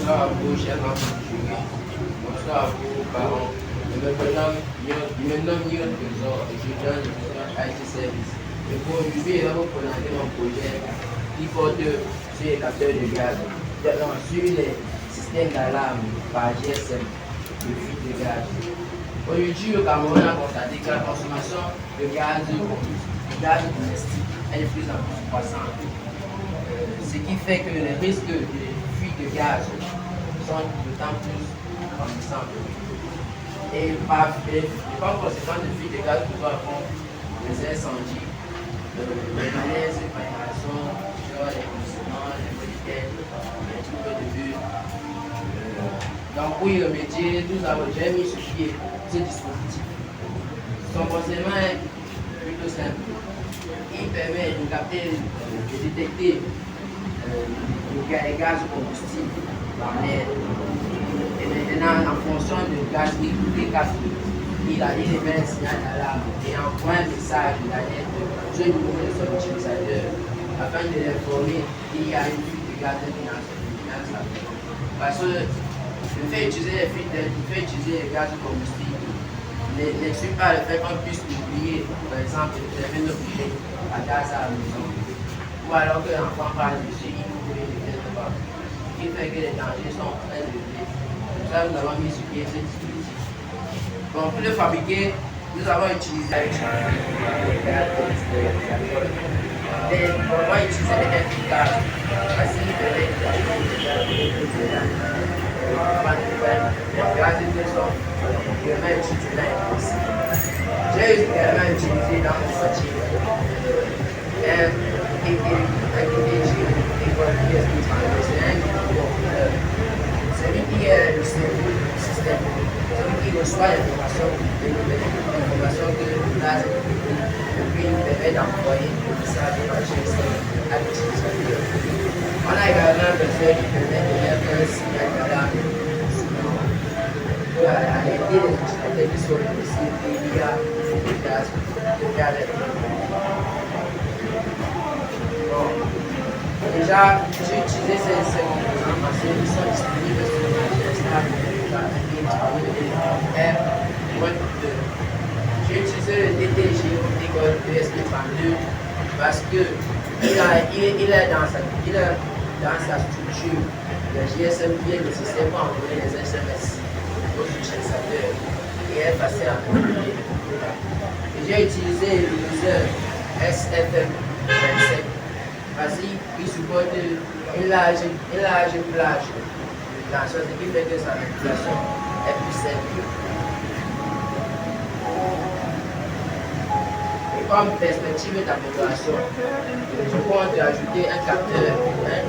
bonsoir à vous, chers enfants du jury. Bonsoir à vous, parents. Je me nomme Yon Trésor et je donne le IT Service. Et pour aujourd'hui, je vais vous présenter mon projet qui porte sur les capteurs de gaz, sur les systèmes d'alarme par GSM de fuite de gaz. Aujourd'hui, le Cameroun a constaté que la consommation de gaz domestique est de plus en plus croissante. Ce qui fait que les risques de fuite de gaz sont d'autant plus grandissants. Et par conséquent de fuite de gaz, nous avons les incendies, les malaises, les contaminations, les conditionnements, les molécules, les troubles de vue. Donc pour y remédier, nous avons déjà mis sur pied ce dispositif. Son fonctionnement est plutôt simple. Il permet de capter, de détecter les gaz combustibles dans l'air. Et maintenant, en fonction du gaz qu'il capte, il émet un signal d'alarme et envoie un message de l'alerte sur le numéro de son utilisateur afin de l'informer qu'il y a une fuite de gaz dans sa vie. Parce que le fait d'utiliser les gaz combustibles n'exclut pas le fait qu'on puisse oublier, par exemple, de fermer nos bouteilles à gaz à la maison. Ou alors que l'enfant parle dessus, il faut oublier de quelque part. Ce qui fait que les dangers sont très élevés. Pour ça, nous avons mis sur pied ce dispositif. Bon, pour le fabriquer, nous avons utilisé les gaz d'extérieur. On va utiliser les efficaces. Voici les gaz de son. Je vais utiliser là aussi. J'ai également utilisé dans mon voiture. Celui qui est le cerveau du système, celui qui reçoit l'information que le gaz est et puis il permet d'envoyer le message de la GSM à l'utilisateur. On a également un besoin qui permet de mettre un signal d'alarme pour alerter les utilisateurs qui sont domicile et il y a le gaz de gaz. Bon. Déjà, j'ai utilisé ces composants parce qu'ils sont disponibles sur le marché stable J'ai utilisé le DTG École ESP32 parce qu'il est dans sa structure. Le GSM qui est le système pour envoyer les SMS aux utilisateurs et est facile à manipuler. J'ai utilisé le viseur SFM27 parce qu'il supporte une large plage de tension, ce qui fait que sa manipulation est plus simple. Et comme perspective d'amélioration, je compte ajouter un capteur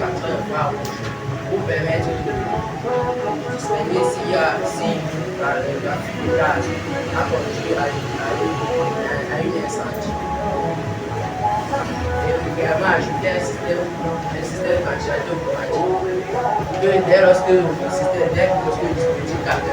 infrarouge pour permettre de distinguer si la fuite de gaz a conduit à une incendie. Et également ajouter un système ventilateur automatique. Dès lorsque le dispositif capte